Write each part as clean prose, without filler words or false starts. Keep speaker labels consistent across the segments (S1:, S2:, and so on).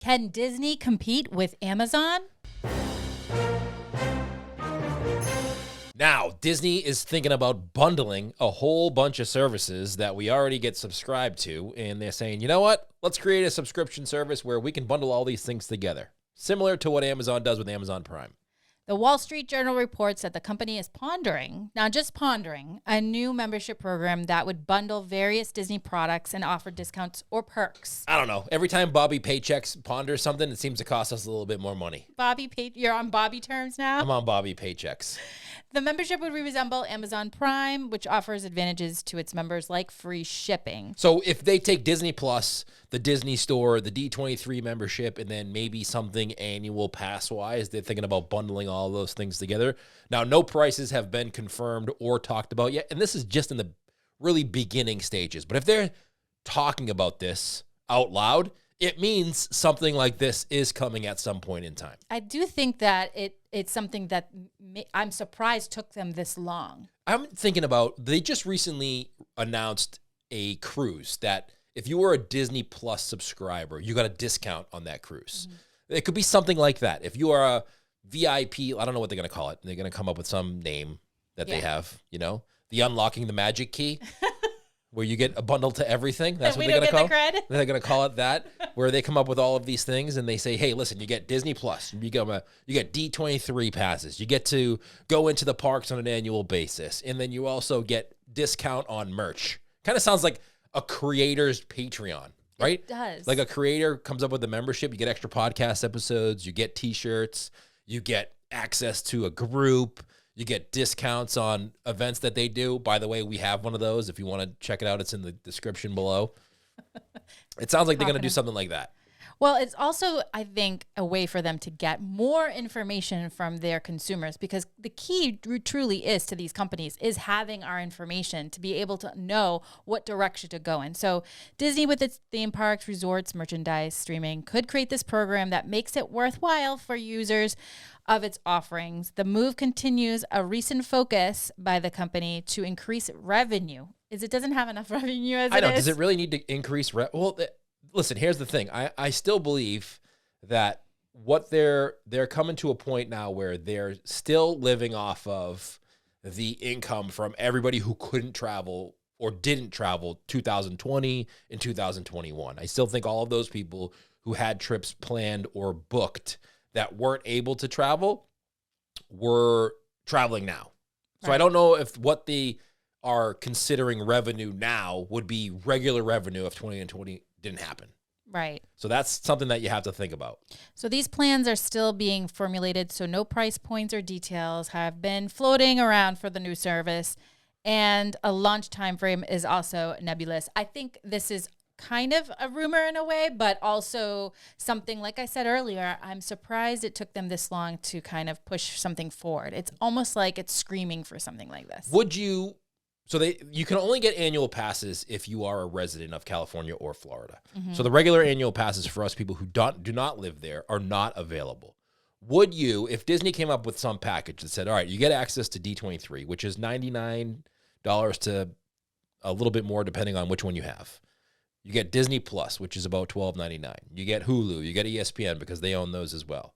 S1: Can Disney compete with Amazon?
S2: Now, Disney is thinking about bundling a whole bunch of services that we already get subscribed to, and they're saying, you know what? Let's create a subscription service where we can bundle all these things together, similar to what Amazon does with Amazon Prime.
S1: The Wall Street Journal reports that the company is pondering, not just pondering, a new membership program that would bundle various Disney products and offer discounts or perks.
S2: I don't know. Every time Bobby Paychecks ponders something, it seems to cost us a little bit more money.
S1: You're on Bobby terms now?
S2: I'm on Bobby Paychecks.
S1: The membership would resemble Amazon Prime, which offers advantages to its members like free shipping.
S2: So if they take Disney Plus, the Disney Store, the D23 membership, and then maybe something annual pass-wise, they're thinking about bundling all those things together. Now, no prices have been confirmed or talked about yet, and this is just in the really beginning stages. But if they're talking about this out loud, it means something like this is coming at some point in time.
S1: I do think that it's something that I'm surprised took them this long.
S2: I'm thinking about, they just recently announced a cruise that if you were a Disney Plus subscriber, you got a discount on that cruise. Mm-hmm. It could be something like that. If you are a VIP, I don't know what they're going to call it. They're going to come up with some name that they have, you know, the Unlocking the Magic Key. Where you get a bundle to everything. That's what they're going to call it. They're going to call it that, where they come up with all of these things and they say, hey, listen, you get Disney Plus. You get D23 passes. You get to go into the parks on an annual basis. And then you also get discount on merch. Kind of sounds like a creator's Patreon, right?
S1: It does.
S2: Like a creator comes up with a membership. You get extra podcast episodes. You get T-shirts. You get access to a group. You get discounts on events that they do. By the way, we have one of those. If you want to check it out, it's in the description below. It sounds like they're going to do something like that.
S1: Well, it's also, I think, a way for them to get more information from their consumers, because the key truly is to these companies is having our information to be able to know what direction to go in. So Disney, with its theme parks, resorts, merchandise, streaming, could create this program that makes it worthwhile for users of its offerings. The move continues a recent focus by the company to increase revenue. It doesn't have enough revenue as it is.
S2: I know. Does it really need to increase? Listen, here's the thing. I still believe that what they're coming to a point now where they're still living off of the income from everybody who couldn't travel or didn't travel 2020 and 2021. I still think all of those people who had trips planned or booked that weren't able to travel were traveling now. So I don't know if what they are considering revenue now would be regular revenue if 2020 didn't happen.
S1: Right.
S2: So that's something that you have to think about.
S1: So these plans are still being formulated, so no price points or details have been floating around for the new service, and a launch time frame is also nebulous. I think this is kind of a rumor in a way, but also something, like I said earlier, I'm surprised it took them this long to kind of push something forward. It's almost like it's screaming for something like this.
S2: You can only get annual passes if you are a resident of California or Florida. Mm-hmm. So the regular annual passes for us people who do not live there are not available. Would you, if Disney came up with some package that said, all right, you get access to D23, which is $99 to a little bit more depending on which one you have. You get Disney Plus, which is about $12.99. You get Hulu. You get ESPN because they own those as well.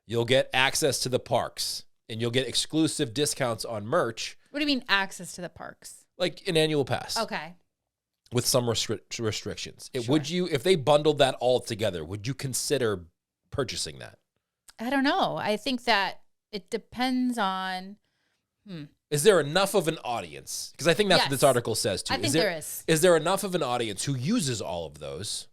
S2: You'll get access to the parks, and you'll get exclusive discounts on merch.
S1: What do you mean access to the parks?
S2: Like an annual pass.
S1: Okay.
S2: With some restrictions.
S1: Sure.
S2: Would you, if they bundled that all together, would you consider purchasing that?
S1: I don't know. I think that it depends on...
S2: Is there enough of an audience? Because I think that's what this article says too.
S1: I think there is.
S2: Is there enough of an audience who uses all of those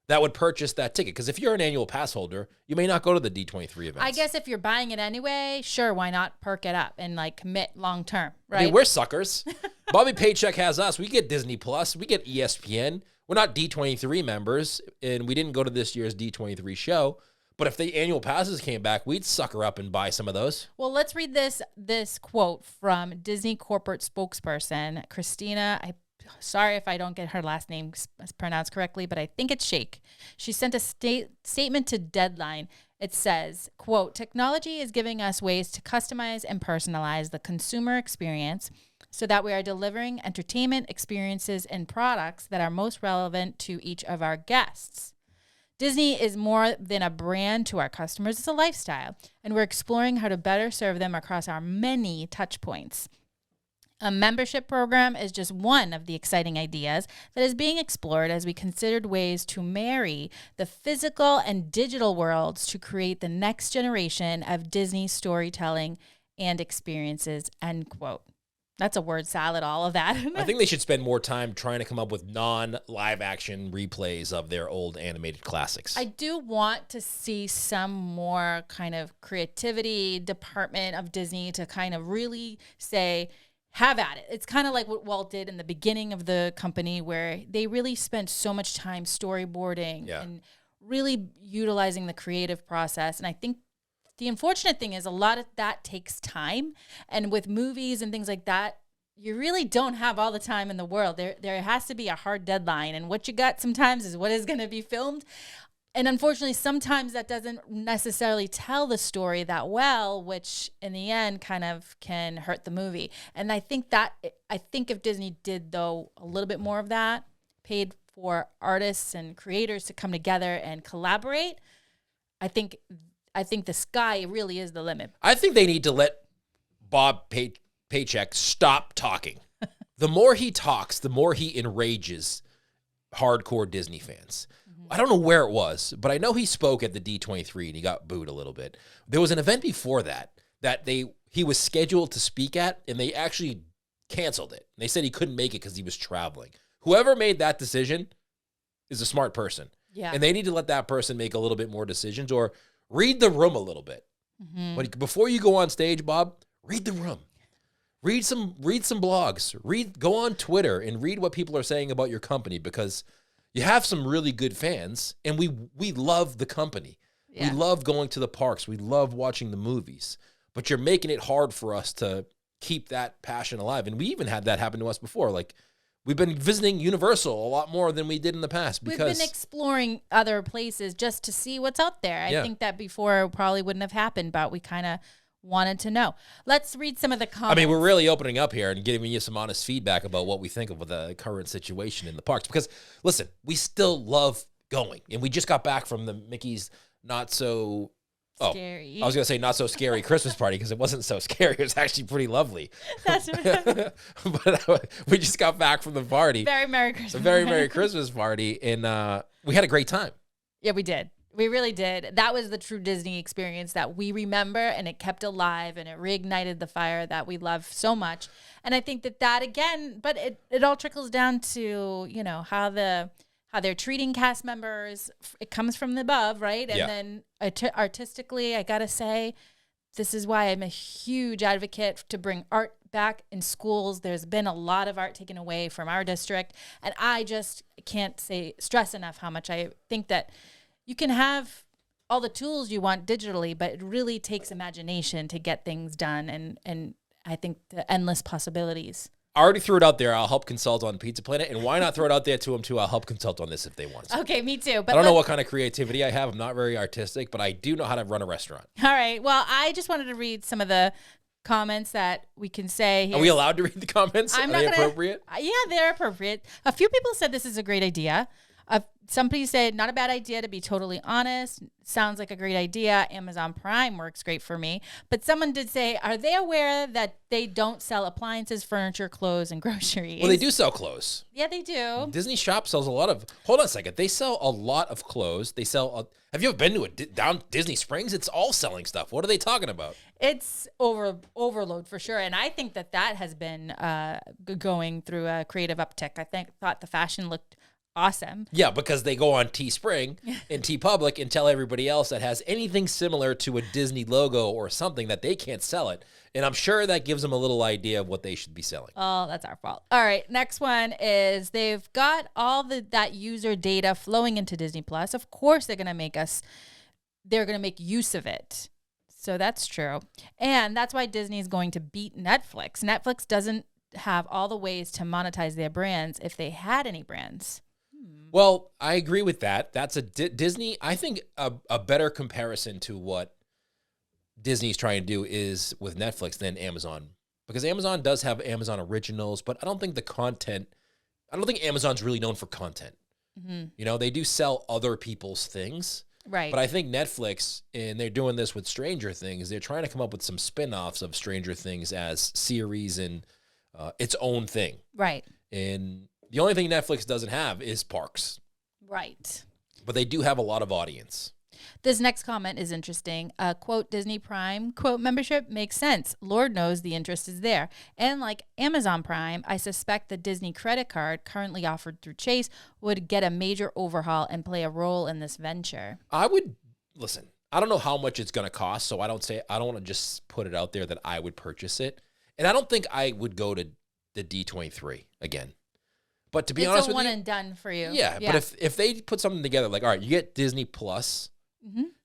S2: that would purchase that ticket? Because if you're an annual pass holder, you may not go to the D23 events.
S1: I guess if you're buying it anyway, sure, why not perk it up and like commit long term, right?
S2: I mean, we're suckers. Bobby Paycheck has us. We get Disney Plus. We get ESPN. We're not D23 members, and we didn't go to this year's D23 show. But if the annual passes came back, we'd sucker up and buy some of those.
S1: Well, let's read this quote from Disney corporate spokesperson Christina. Sorry if I don't get her last name pronounced correctly, but I think it's Shake. She sent a statement to Deadline. It says, quote, technology is giving us ways to customize and personalize the consumer experience so that we are delivering entertainment experiences and products that are most relevant to each of our guests. Disney is more than a brand to our customers. It's a lifestyle, and we're exploring how to better serve them across our many touch points. A membership program is just one of the exciting ideas that is being explored as we considered ways to marry the physical and digital worlds to create the next generation of Disney storytelling and experiences, end quote. That's a word salad, all of that.
S2: I think they should spend more time trying to come up with non-live action replays of their old animated classics.
S1: I do want to see some more kind of creativity department of Disney to kind of really say, have at it. It's kind of like what Walt did in the beginning of the company, where they really spent so much time storyboarding and really utilizing the creative process. And I think the unfortunate thing is a lot of that takes time. And with movies and things like that, you really don't have all the time in the world. There has to be a hard deadline. And what you got sometimes is what is going to be filmed. And unfortunately, sometimes that doesn't necessarily tell the story that well, which in the end kind of can hurt the movie. And I think if Disney did, though, a little bit more of that, paid for artists and creators to come together and collaborate, I think the sky really is the limit.
S2: I think they need to let Bob Paycheck stop talking. The more he talks, the more he enrages hardcore Disney fans. I don't know where it was, but I know he spoke at the D23 and he got booed a little bit. There was an event before that he was scheduled to speak at, and they actually canceled it. They said he couldn't make it because he was traveling. Whoever made that decision is a smart person.
S1: Yeah.
S2: And they need to let that person make a little bit more decisions or read the room a little bit. But before you go on stage, Bob, read the room. Read some blogs. Go on Twitter and read what people are saying about your company, because you have some really good fans, and we love the company. Yeah. We love going to the parks. We love watching the movies. But you're making it hard for us to keep that passion alive. And we even had that happen to us before. Like, we've been visiting Universal a lot more than we did in the past. Because
S1: we've been exploring other places just to see what's out there. I think that before probably wouldn't have happened, but we kind of wanted to know. Let's read some of the comments.
S2: I mean, we're really opening up here and giving you some honest feedback about what we think of the current situation in the parks. Because, listen, we still love going. And we just got back from the Mickey's not so
S1: scary.
S2: I was going to say not so scary Christmas party, because it wasn't so scary. It was actually pretty lovely.
S1: That's right.
S2: But we just got back from the party.
S1: Very Merry Christmas.
S2: A very Merry Christmas party. And we had a great time.
S1: Yeah, we did. We really did. That was the true Disney experience that we remember, and it kept alive, and it reignited the fire that we love so much. And I think that again, but it all trickles down to, how they're treating cast members. It comes from the above, right? And then artistically, I got to say, this is why I'm a huge advocate to bring art back in schools. There's been a lot of art taken away from our district, and I just can't stress enough how much I think that you can have all the tools you want digitally, but it really takes imagination to get things done, and I think the endless possibilities.
S2: I already threw it out there. I'll help consult on Pizza Planet, and why not throw it out there to them too? I'll help consult on this if they want to.
S1: Okay, me too. But
S2: I don't know what kind of creativity I have. I'm not very artistic, but I do know how to run a restaurant.
S1: All right. Well, I just wanted to read some of the comments that we can say here.
S2: Are we allowed to read the comments? Are they appropriate?
S1: Yeah, they're appropriate. A few people said this is a great idea. Somebody said, not a bad idea, to be totally honest. Sounds like a great idea. Amazon Prime works great for me. But someone did say, are they aware that they don't sell appliances, furniture, clothes, and groceries?
S2: Well, they do sell clothes.
S1: Yeah, they do.
S2: Disney Shop sells a lot of... Hold on a second. They sell a lot of clothes. They sell... Have you ever been to down Disney Springs? It's all selling stuff. What are they talking about?
S1: It's overload for sure. And I think that has been going through a creative uptick. Thought the fashion looked awesome.
S2: Yeah, because they go on Teespring and TeePublic and tell everybody else that has anything similar to a Disney logo or something that they can't sell it. And I'm sure that gives them a little idea of what they should be selling.
S1: Oh, that's our fault. All right, next one is they've got all that user data flowing into Disney Plus. Of course, they're going to make use of it. So that's true. And that's why Disney is going to beat Netflix. Netflix doesn't have all the ways to monetize their brands if they had any brands.
S2: Well, I agree with that. That's Disney. I think a better comparison to what Disney's trying to do is with Netflix than Amazon, because Amazon does have Amazon Originals, but I don't think Amazon's really known for content. You know, they do sell other people's things.
S1: Right.
S2: But I think Netflix, and they're doing this with Stranger Things, they're trying to come up with some spin-offs of Stranger Things as series and its own thing.
S1: Right.
S2: And the only thing Netflix doesn't have is parks.
S1: Right.
S2: But they do have a lot of audience.
S1: This next comment is interesting. Quote, Disney Prime, quote, membership makes sense. Lord knows the interest is there. And like Amazon Prime, I suspect the Disney credit card currently offered through Chase would get a major overhaul and play a role in this venture.
S2: I would, listen, I don't know how much it's going to cost, so I don't want to just put it out there that I would purchase it. And I don't think I would go to the D23 again. But to be honest with you.
S1: It's a one and done for you.
S2: Yeah, but if they put something together, like, all right, you get Disney Plus,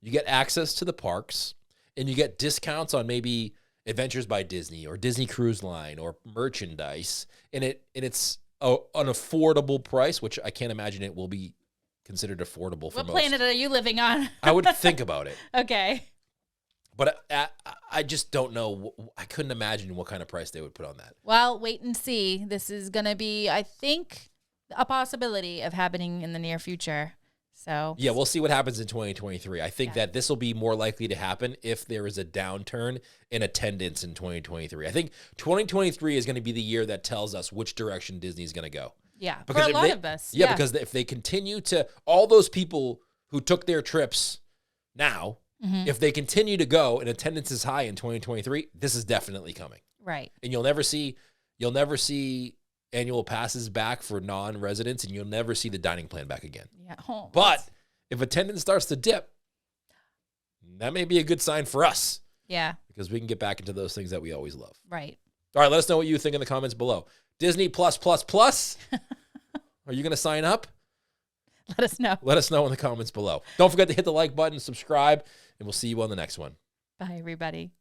S2: you get access to the parks, and you get discounts on maybe Adventures by Disney or Disney Cruise Line or merchandise, and it's an affordable price, which I can't imagine it will be considered affordable for most.
S1: What planet are you living on?
S2: I would think about it.
S1: Okay.
S2: But I just don't know. I couldn't imagine what kind of price they would put on that.
S1: Well, wait and see. This is going to be, I think, a possibility of happening in the near future. So
S2: yeah, we'll see what happens in 2023. I think that this will be more likely to happen if there is a downturn in attendance in 2023. I think 2023 is going to be the year that tells us which direction Disney is going to go.
S1: Yeah,
S2: because
S1: for a lot of us.
S2: Yeah, because if they continue to, all those people who took their trips now, if they continue to go and attendance is high in 2023, this is definitely coming.
S1: Right.
S2: And you'll never see annual passes back for non-residents, and you'll never see the dining plan back again.
S1: Yeah. Oh,
S2: but if attendance starts to dip, that may be a good sign for us.
S1: Yeah.
S2: Because we can get back into those things that we always love.
S1: Right.
S2: All right, let us know what you think in the comments below. Disney Plus. Are you going to sign up?
S1: Let us know.
S2: Let us know in the comments below. Don't forget to hit the like button, subscribe, and we'll see you on the next one.
S1: Bye, everybody.